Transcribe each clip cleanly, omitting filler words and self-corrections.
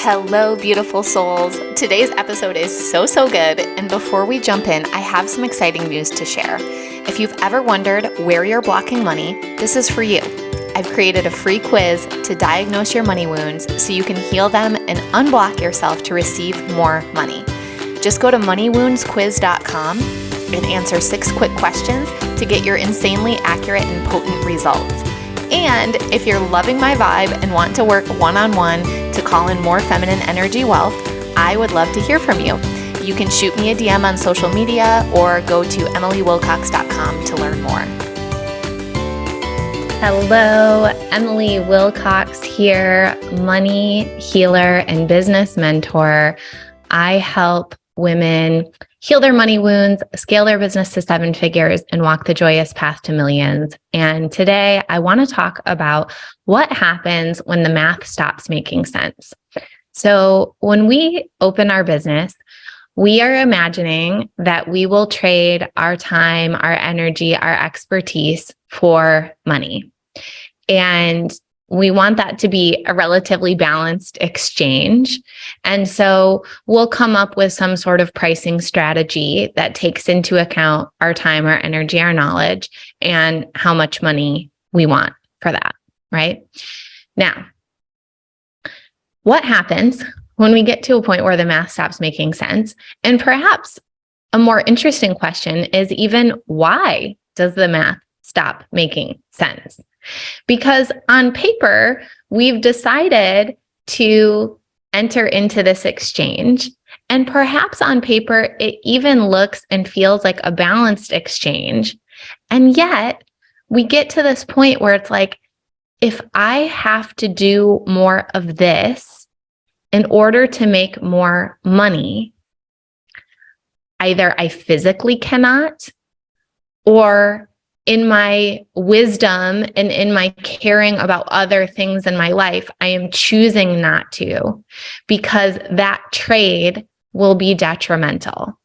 Hello, beautiful souls. Today's episode is so good. And before we jump in, I have some exciting news to share. If you've ever wondered where you're blocking money, this is for you. I've created a free quiz to diagnose your money wounds so you can heal them and unblock yourself to receive more money. Just go to moneywoundsquiz.com and answer 6 quick questions to get your insanely accurate and potent results. And if you're loving my vibe and want to work one-on-one to call in more feminine energy wealth, I would love to hear from you. You can shoot me a DM on social media or go to emilywilcox.com to learn more. Hello, Emily Wilcox here, money healer and business mentor. I help women heal their money wounds, scale their business to 7 figures, and walk the joyous path to millions. And today I want to talk about what happens when the math stops making sense. So when we open our business, we are imagining that we will trade our time, our energy, our expertise for money. And we want that to be a relatively balanced exchange. And so we'll come up with some sort of pricing strategy that takes into account our time, our energy, our knowledge, and how much money we want for that, right? Now, what happens when we get to a point where the math stops making sense? And perhaps a more interesting question is even, why does the math stop making sense? Because on paper, we've decided to enter into this exchange. And perhaps on paper, it even looks and feels like a balanced exchange. And yet we get to this point where it's like, if I have to do more of this in order to make more money, either I physically cannot, or in my wisdom and in my caring about other things in my life, I am choosing not to, because that trade will be detrimental,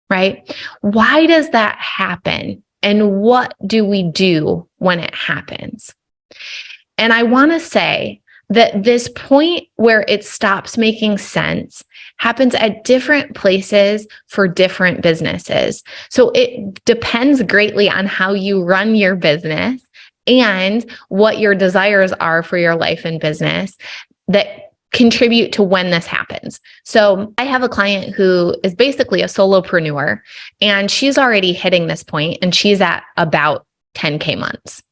right? Why does that happen? And what do we do when it happens? And I want to say that this point where it stops making sense happens at different places for different businesses. So it depends greatly on how you run your business and what your desires are for your life and business that contribute to when this happens. So I have a client who is basically a solopreneur, and she's already hitting this point, and she's at about 10K months.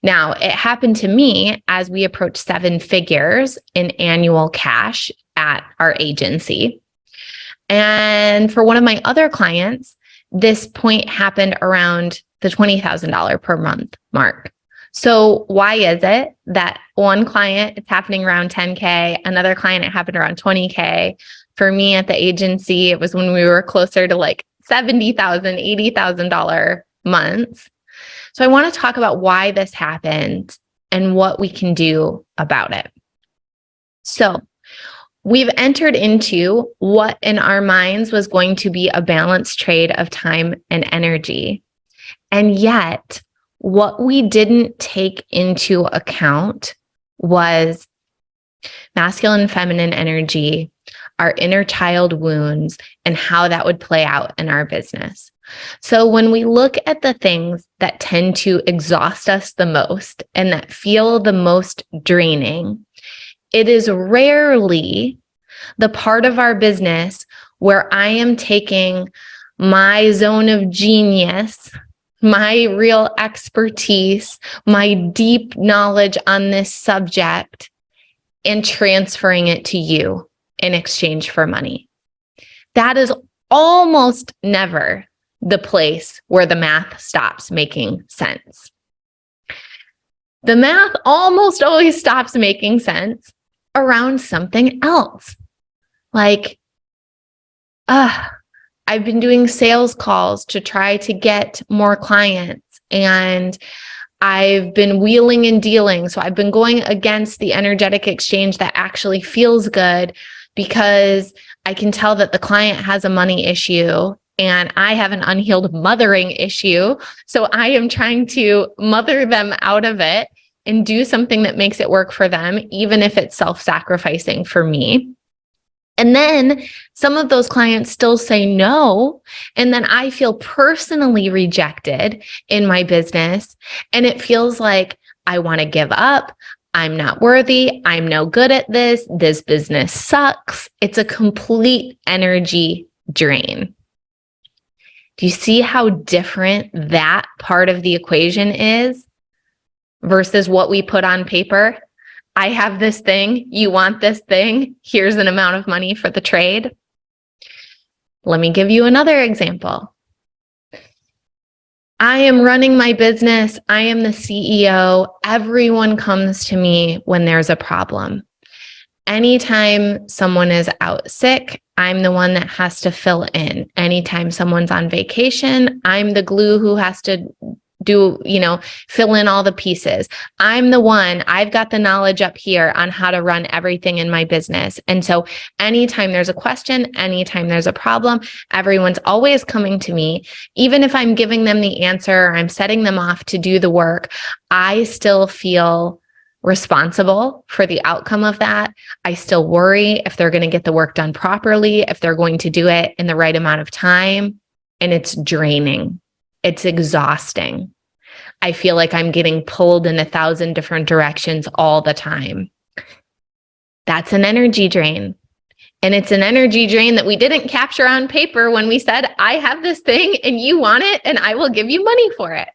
Now, it happened to me as we approached 7 figures in annual cash at our agency. And for one of my other clients, this point happened around the $20,000 per month mark. So why is it that one client, it's happening around 10K, another client, it happened around 20K. For me at the agency, it was when we were closer to like $70,000, $80,000 months. So I want to talk about why this happened and what we can do about it. So we've entered into what in our minds was going to be a balanced trade of time and energy. And yet, what we didn't take into account was masculine and feminine energy, our inner child wounds, and how that would play out in our business. So when we look at the things that tend to exhaust us the most and that feel the most draining, it is rarely the part of our business where I am taking my zone of genius, my real expertise, my deep knowledge on this subject, and transferring it to you in exchange for money. That is almost never the place where the math stops making sense. The math almost always stops making sense around something else. Like, I've been doing sales calls to try to get more clients, and I've been wheeling and dealing. So I've been going against the energetic exchange that actually feels good, because I can tell that the client has a money issue and I have an unhealed mothering issue. So I am trying to mother them out of it and do something that makes it work for them, even if it's self-sacrificing for me. And then some of those clients still say no. And then I feel personally rejected in my business. And it feels like I want to give up. I'm not worthy. I'm no good at this. This business sucks. It's a complete energy drain. Do you see how different that part of the equation is versus what we put on paper? I have this thing. You want this thing. Here's an amount of money for the trade. Let me give you another example. I am running my business. I am the CEO. Everyone comes to me when there's a problem. Anytime someone is out sick, I'm the one that has to fill in. Anytime someone's on vacation, I'm the glue who has to fill in all the pieces. I'm the one, I've got the knowledge up here on how to run everything in my business. And so anytime there's a question, anytime there's a problem, everyone's always coming to me. Even if I'm giving them the answer, I'm setting them off to do the work, I still feel responsible for the outcome of that. I still worry if they're going to get the work done properly, if they're going to do it in the right amount of time. And it's draining. It's exhausting. I feel like I'm getting pulled in 1,000 different directions all the time. That's an energy drain. And it's an energy drain that we didn't capture on paper when we said, I have this thing and you want it and I will give you money for it.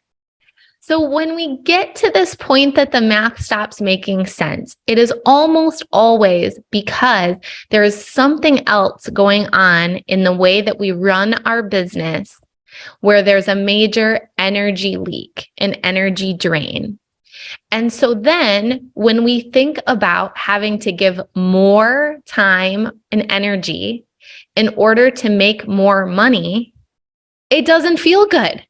So when we get to this point that the math stops making sense, it is almost always because there is something else going on in the way that we run our business where there's a major energy leak, an energy drain. And so then when we think about having to give more time and energy in order to make more money, it doesn't feel good.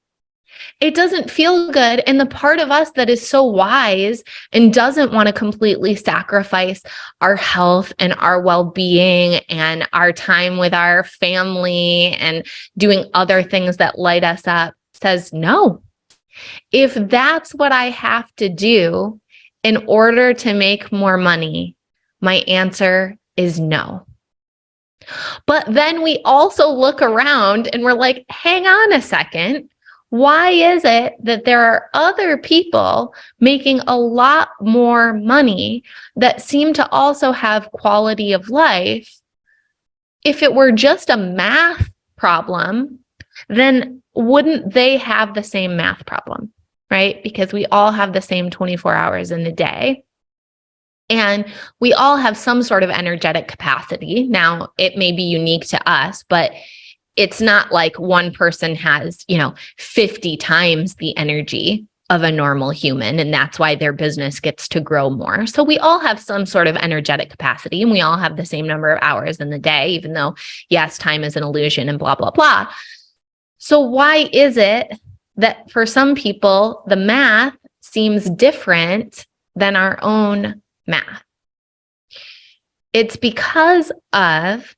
It doesn't feel good. And the part of us that is so wise and doesn't want to completely sacrifice our health and our well-being and our time with our family and doing other things that light us up says no. If that's what I have to do in order to make more money, my answer is no. But then we also look around and we're like, hang on a second. Why is it that there are other people making a lot more money that seem to also have quality of life? If it were just a math problem, then wouldn't they have the same math problem, right? Because we all have the same 24 hours in the day. And we all have some sort of energetic capacity. Now, it may be unique to us, but it's not like one person has, 50 times the energy of a normal human, and that's why their business gets to grow more. So we all have some sort of energetic capacity, and we all have the same number of hours in the day, even though, yes, time is an illusion and blah, blah, blah. So why is it that for some people, the math seems different than our own math? It's because of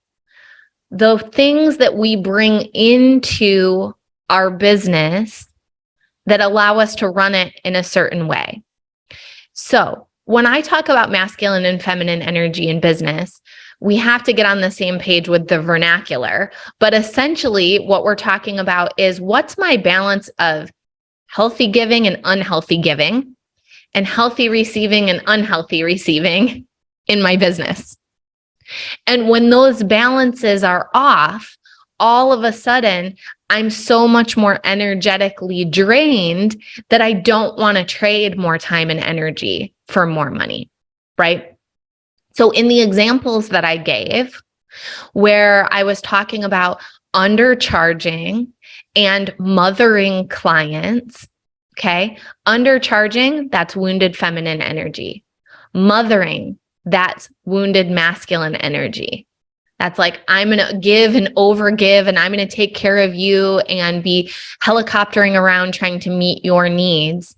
the things that we bring into our business that allow us to run it in a certain way. So when I talk about masculine and feminine energy in business, we have to get on the same page with the vernacular. But essentially what we're talking about is what's my balance of healthy giving and unhealthy giving, and healthy receiving and unhealthy receiving in my business. And when those balances are off, all of a sudden, I'm so much more energetically drained that I don't want to trade more time and energy for more money, right? So in the examples that I gave, where I was talking about undercharging and mothering clients, okay? Undercharging, that's wounded feminine energy. Mothering, that's wounded masculine energy. That's like, I'm going to give and overgive, and I'm going to take care of you and be helicoptering around trying to meet your needs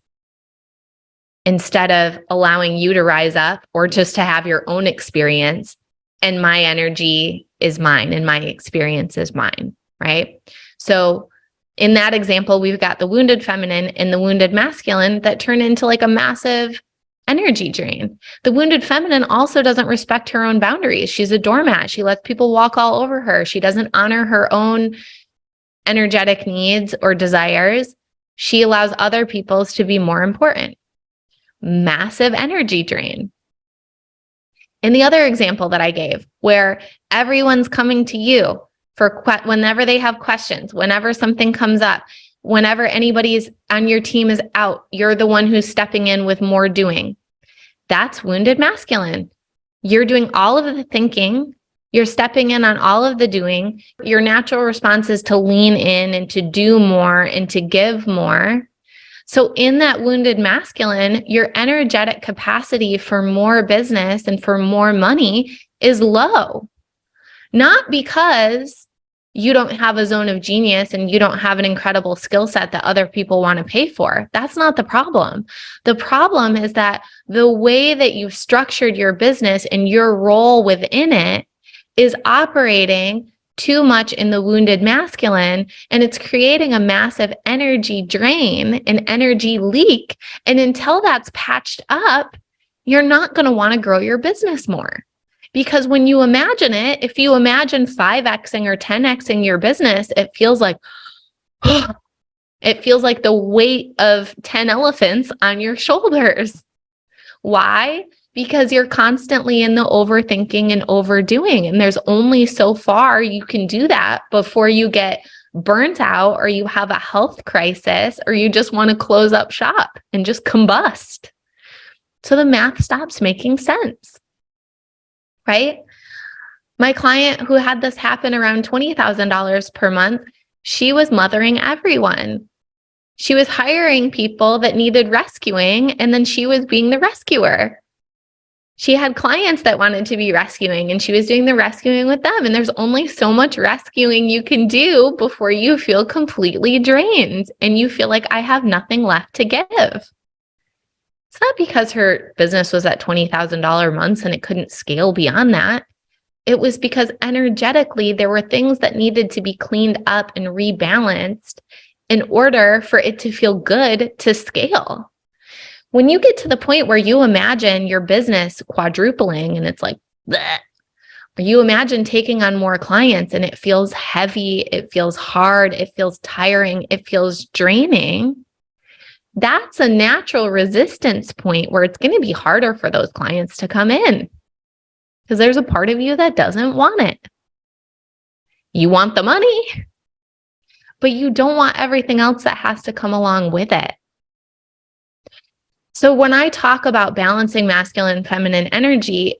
instead of allowing you to rise up or just to have your own experience. And my energy is mine and my experience is mine, right? So in that example, we've got the wounded feminine and the wounded masculine that turn into like a massive energy drain. The wounded feminine also doesn't respect her own boundaries. She's a doormat. She lets people walk all over her. She doesn't honor her own energetic needs or desires. She allows other people's to be more important. Massive energy drain. And the other example that I gave, where everyone's coming to you for whenever they have questions, whenever something comes up, whenever anybody's on your team is out, you're the one who's stepping in with more doing. That's wounded masculine. You're doing all of the thinking. You're stepping in on all of the doing. Your natural response is to lean in and to do more and to give more. So in that wounded masculine, your energetic capacity for more business and for more money is low. Not because you don't have a zone of genius and you don't have an incredible skill set that other people want to pay for. That's not the problem. The problem is that the way that you've structured your business and your role within it is operating too much in the wounded masculine, and it's creating a massive energy drain, an energy leak. And until that's patched up, you're not going to want to grow your business more. Because when you imagine it, if you imagine 5xing or 10xing your business, it feels like the weight of 10 elephants on your shoulders. Why? Because you're constantly in the overthinking and overdoing, and there's only so far you can do that before you get burnt out or you have a health crisis or you just want to close up shop and just combust. So the math stops making sense. Right? My client who had this happen around $20,000 per month, she was mothering everyone. She was hiring people that needed rescuing, and then she was being the rescuer. She had clients that wanted to be rescuing, and she was doing the rescuing with them. And there's only so much rescuing you can do before you feel completely drained and you feel like I have nothing left to give. It's not because her business was at $20,000 months and it couldn't scale beyond that. It was because energetically, there were things that needed to be cleaned up and rebalanced in order for it to feel good to scale. When you get to the point where you imagine your business quadrupling and it's like, bleh, or you imagine taking on more clients and it feels heavy, it feels hard, it feels tiring, it feels draining, that's a natural resistance point where it's going to be harder for those clients to come in because there's a part of you that doesn't want it. You want the money, but you don't want everything else that has to come along with it. So when I talk about balancing masculine and feminine energy,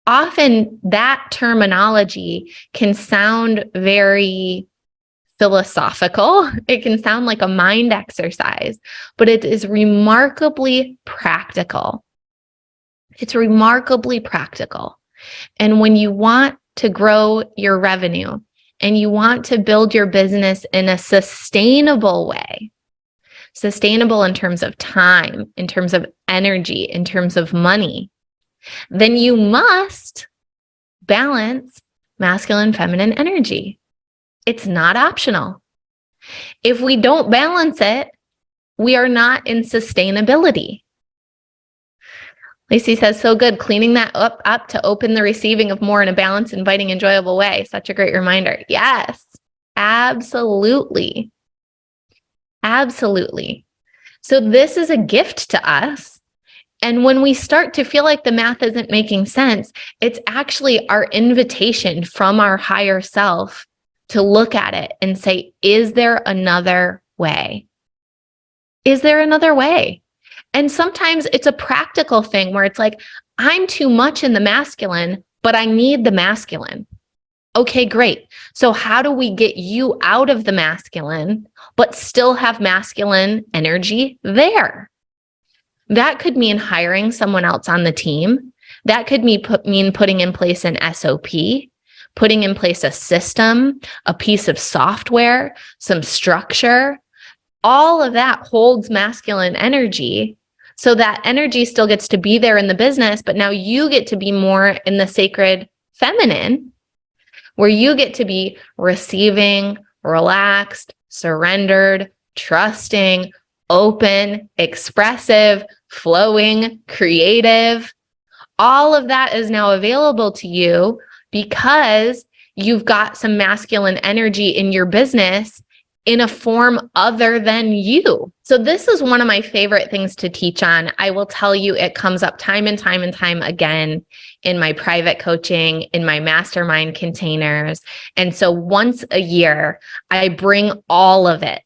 often that terminology can sound very philosophical. It can sound like a mind exercise, but it is remarkably practical. It's remarkably practical. And when you want to grow your revenue and you want to build your business in a sustainable way, sustainable in terms of time, in terms of energy, in terms of money, then you must balance masculine and feminine energy. It's not optional. If we don't balance it, we are not in sustainability. Lacey says, so good. Cleaning that up to open the receiving of more in a balanced, inviting, enjoyable way. Such a great reminder. Yes, absolutely. Absolutely. So this is a gift to us. And when we start to feel like the math isn't making sense, it's actually our invitation from our higher self to look at it and say, is there another way? Is there another way? And sometimes it's a practical thing where it's like, I'm too much in the masculine, but I need the masculine. Okay, great. So how do we get you out of the masculine, but still have masculine energy there? That could mean hiring someone else on the team. That could mean putting in place an SOP, putting in place a system, a piece of software, some structure. All of that holds masculine energy. So that energy still gets to be there in the business, but now you get to be more in the sacred feminine, where you get to be receiving, relaxed, surrendered, trusting, open, expressive, flowing, creative. All of that is now available to you because you've got some masculine energy in your business in a form other than you. So this is one of my favorite things to teach on. I will tell you, it comes up time and time and time again in my private coaching, in my mastermind containers. And so once a year, I bring all of it,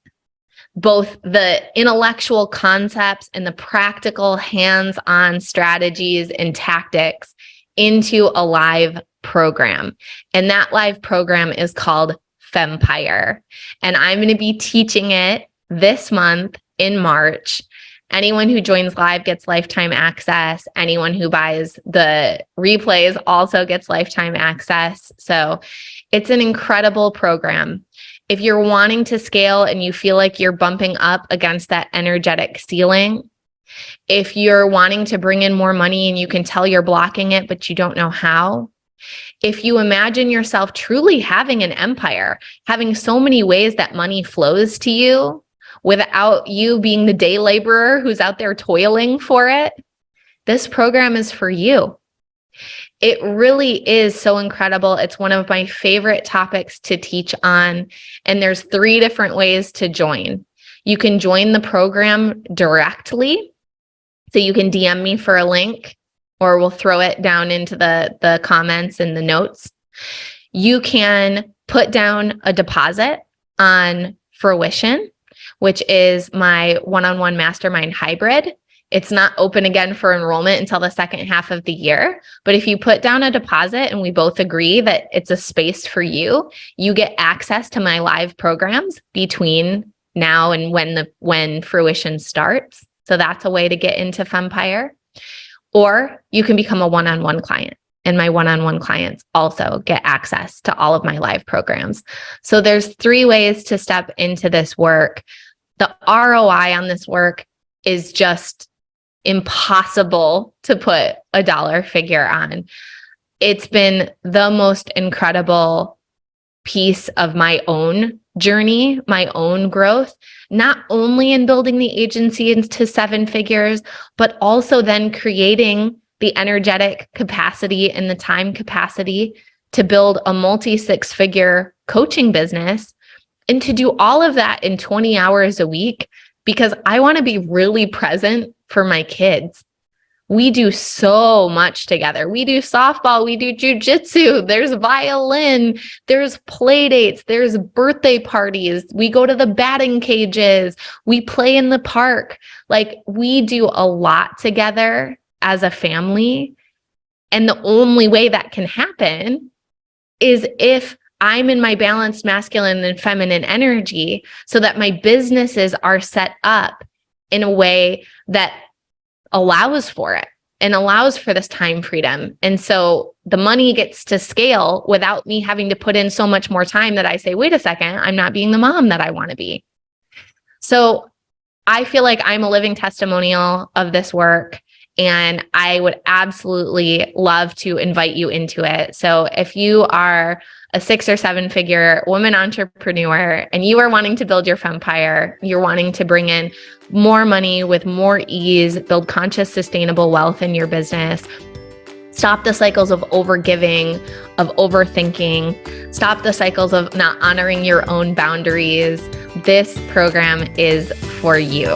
both the intellectual concepts and the practical hands-on strategies and tactics, into a live program. And that live program is called FEMPIRE. And I'm going to be teaching it this month in March. Anyone who joins live gets lifetime access. Anyone who buys the replays also gets lifetime access. So it's an incredible program. If you're wanting to scale and you feel like you're bumping up against that energetic ceiling, if you're wanting to bring in more money and you can tell you're blocking it, but you don't know how, if you imagine yourself truly having an empire, having so many ways that money flows to you without you being the day laborer who's out there toiling for it, this program is for you. It really is so incredible. It's one of my favorite topics to teach on. And there's 3 different ways to join. You can join the program directly. So you can DM me for a link, or we'll throw it down into the comments and the notes. You can put down a deposit on Fruition, which is my one-on-one mastermind hybrid. It's not open again for enrollment until the second half of the year. But if you put down a deposit and we both agree that it's a space for you, you get access to my live programs between now and when Fruition starts. So that's a way to get into FEMPIRE. Or you can become a one-on-one client. And my one-on-one clients also get access to all of my live programs. So there's 3 ways to step into this work. The ROI on this work is just impossible to put a dollar figure on. It's been the most incredible piece of my own journey, my own growth, not only in building the agency into 7 figures, but also then creating the energetic capacity and the time capacity to build a multi-6-figure coaching business, and to do all of that in 20 hours a week, because I want to be really present for my kids. We do so much together. We do softball, we do jujitsu, there's violin, there's play dates, there's birthday parties. We go to the batting cages, we play in the park. Like, we do a lot together as a family. And the only way that can happen is if I'm in my balanced masculine and feminine energy, so that my businesses are set up in a way that allows for it and allows for this time freedom. And so the money gets to scale without me having to put in so much more time that I say, wait a second, I'm not being the mom that I want to be. So I feel like I'm a living testimonial of this work, and I would absolutely love to invite you into it. So if you are a 6 or 7 figure woman entrepreneur and you are wanting to build your FEMPIRE, you're wanting to bring in more money with more ease, build conscious, sustainable wealth in your business, stop the cycles of overgiving, of overthinking, stop the cycles of not honoring your own boundaries, this program is for you.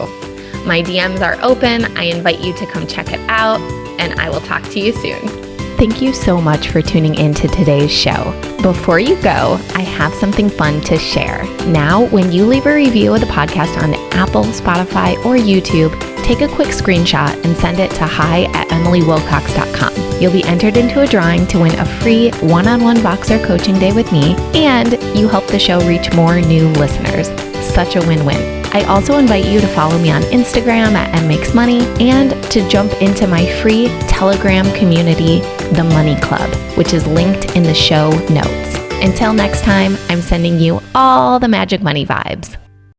My DMs are open. I invite you to come check it out, and I will talk to you soon. Thank you so much for tuning in to today's show. Before you go, I have something fun to share. Now, when you leave a review of the podcast on Apple, Spotify, or YouTube, take a quick screenshot and send it to hi@emilywilcox.com. You'll be entered into a drawing to win a free one-on-one Voxer coaching day with me, and you help the show reach more new listeners. Such a win-win. I also invite you to follow me on Instagram @mmakesmoney, and to jump into my free Telegram community, The Money Club, which is linked in the show notes. Until next time, I'm sending you all the magic money vibes.